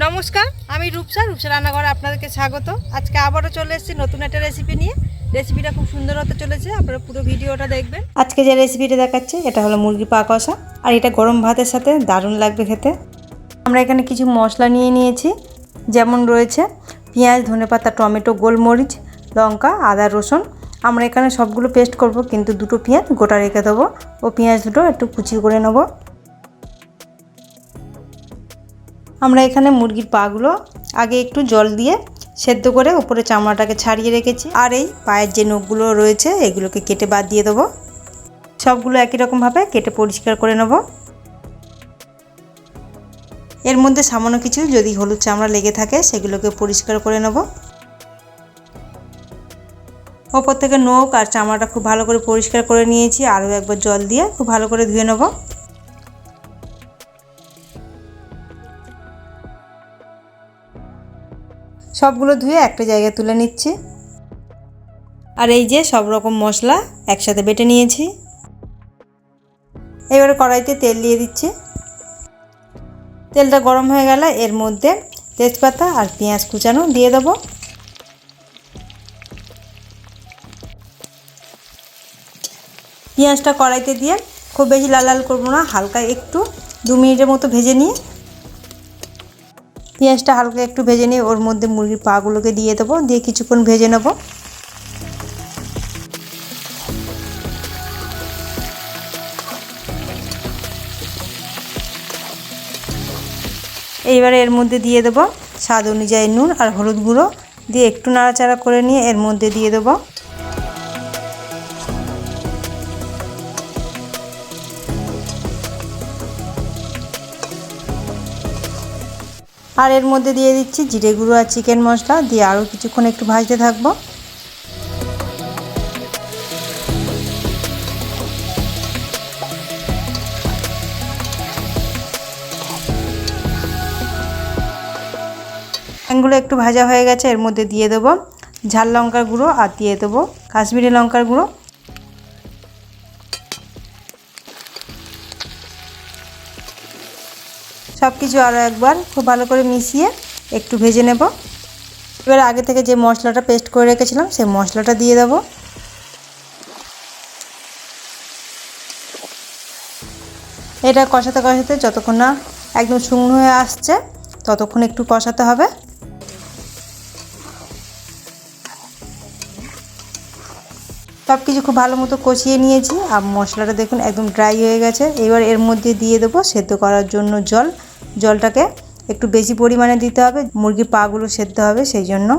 নমস্কার, আমি রূপসা রান্নাঘরে আপনাদেরকে স্বাগত। আজকে আবারও চলে এসেছি নতুন একটা রেসিপি নিয়ে। রেসিপিটা খুব সুন্দর হতে চলেছে, আপনারা পুরো ভিডিওটা দেখবেন। আজকে যে রেসিপিটা দেখাচ্ছি এটা হলো মুরগি পা কষা, আর এটা গরম ভাতের সাথে দারুণ লাগবে খেতে। আমরা এখানে কিছু মশলা নিয়ে নিয়েছি, যেমন রয়েছে পেঁয়াজ, ধনেপাতা, টমেটো, গোলমরিচ, লঙ্কা, আদা, রসুন। আমরা এখানে সবগুলো পেস্ট করব, কিন্তু দুটো পেঁয়াজ গোটা রেখে দেবো ও পেঁয়াজ দুটো একটু কুচি করে নেব। আমরা এখানে মুরগির পাগুলো আগে একটু জল দিয়ে সেদ্ধ করে উপরে চামড়াটাকে ছাড়িয়ে রেখেছি, আর এই পায়ের যে নখগুলো রয়েছে এগুলোকে কেটে বাদ দিয়ে দেবো। সবগুলো একই রকমভাবে কেটে পরিষ্কার করে নেব। এর মধ্যে সামান্য কিছু যদি হলুদ চামড়া লেগে থাকে সেগুলোকে পরিষ্কার করে নেব। ওপর থেকে নখ আর চামড়াটা খুব ভালো করে পরিষ্কার করে নিয়েছি, আরও একবার জল দিয়ে খুব ভালো করে ধুয়ে নেব। সবগুলো ধুয়ে একটা জায়গায় তুলে নিচ্ছি। আর এই যে সব রকম মশলা একসাথে বেটে নিয়েছি। এবারে কড়াইতে তেল দিয়ে দিচ্ছি। তেলটা গরম হয়ে গেলে এর মধ্যে তেজপাতা আর পেঁয়াজ কুচানো দিয়ে দেবো। পেঁয়াজটা কড়াইতে দিয়ে খুব বেশি লাল লাল করবো না, হালকা একটু 2 মিনিটের মতো ভেজে নিয়ে, পেঁয়াজটা হালকা একটু ভেজে নিয়ে ওর মধ্যে মুরগির পাগুলোকে দিয়ে দেবো, দিয়ে কিছুক্ষণ ভেজে নেব। এইবারে এর মধ্যে দিয়ে দেবো স্বাদ অনুযায়ী নুন আর হলুদ গুঁড়ো, দিয়ে একটু নাড়াচাড়া করে নিয়ে এর মধ্যে দিয়ে দেবো আর এর মধ্যে দিয়ে দিচ্ছি জিরে গুঁড়ো আর চিকেন মশলা, দিয়ে আরও কিছুক্ষণ একটু ভাজতে থাকবো। এগুলো একটু ভাজা হয়ে গেছে, এর মধ্যে দিয়ে দেবো ঝাল লঙ্কার গুঁড়ো আর দিয়ে দেবো কাশ্মীরি লঙ্কার গুঁড়ো। সব কিছু আরও একবার খুব ভালো করে মিশিয়ে একটু ভেজে নেব। এবার আগে থেকে যে মশলাটা পেস্ট করে রেখেছিলাম সেই মশলাটা দিয়ে দেব। এটা কষাতে কষাতে যতক্ষণ না একদম শুকনো হয়ে আসছে ততক্ষণ একটু কষাতে হবে। সব কিছু খুব ভালো মতো কষিয়ে নিয়েছি, আর মশলাটা দেখুন একদম ড্রাই হয়ে গেছে। এবার এর মধ্যে দিয়ে দেবো সেদ্ধ করার জন্য জল। জলটাকে একটু বেশি পরিমাণে দিতে হবে, মুরগির পাগুলো সেদ্ধ হবে সেই জন্য।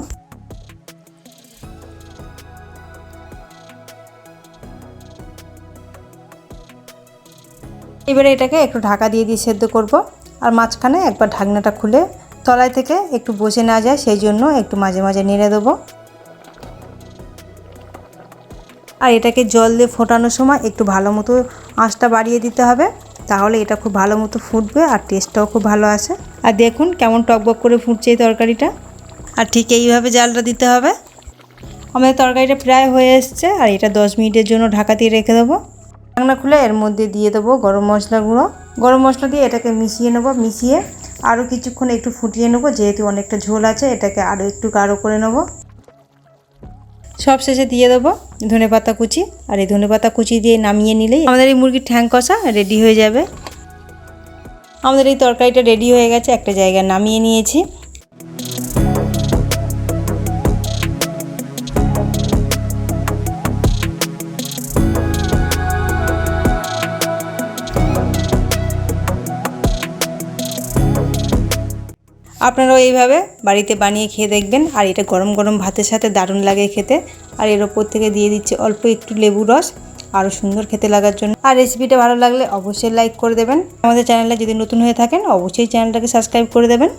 এবারে এটাকে একটু ঢাকা দিয়ে সেদ্ধ করব, আর মাঝখানে একবার ঢাকনাটা খুলে তলায় থেকে একটু বসে না যায় সেই জন্য একটু মাঝে মাঝে নেড়ে দেবো। আর এটাকে জল দিয়ে ফোটানোর সময় একটু ভালো মতো আঁচটা বাড়িয়ে দিতে হবে, তাহলে এটা খুব ভালো মতো ফুটবে আর টেস্টটাও খুব ভালো আসে। আর দেখুন কেমন টকবক করে ফুটছে এই তরকারিটা, আর ঠিক এইভাবে জালটা দিতে হবে। আমাদের তরকারিটা প্রায় হয়ে এসছে, আর এটা 10 মিনিটের জন্য ঢাকা দিয়ে রেখে দেবো। ঢাকনা খুলে এর মধ্যে দিয়ে দেবো গরম মশলা গুঁড়ো। গরম মশলা দিয়ে এটাকে মিশিয়ে নেব, মিশিয়ে আরও কিছুক্ষণ একটু ফুটিয়ে নেব। যেহেতু অনেকটা ঝোল আছে এটাকে আরও একটু গাঢ় করে নেব। সব শেষে দিয়ে দেবো ধনেপাতা কুচি, আর এই ধনেপাতা কুচি দিয়ে নামিয়ে নিলেই আমাদের এই মুরগির ঠ্যাং কষা রেডি হয়ে যাবে। আমাদের এই তরকারিটা রেডি হয়ে গেছে, একটা জায়গায় নামিয়ে নিয়েছি। আপনারাও এইভাবে বাড়িতে বানিয়ে খেয়ে দেখবেন, আর এটা গরম গরম ভাতের সাথে দারুণ লাগে খেতে। আর এর ওপর থেকে দিয়ে দিচ্ছি অল্প একটু লেবু রস, আরও সুন্দর খেতে লাগার জন্য। আর রেসিপিটা ভালো লাগলে অবশ্যই লাইক করে দেবেন। আমাদের চ্যানেলে যদি নতুন হয়ে থাকেন অবশ্যই চ্যানেলটাকে সাবস্ক্রাইব করে দেবেন।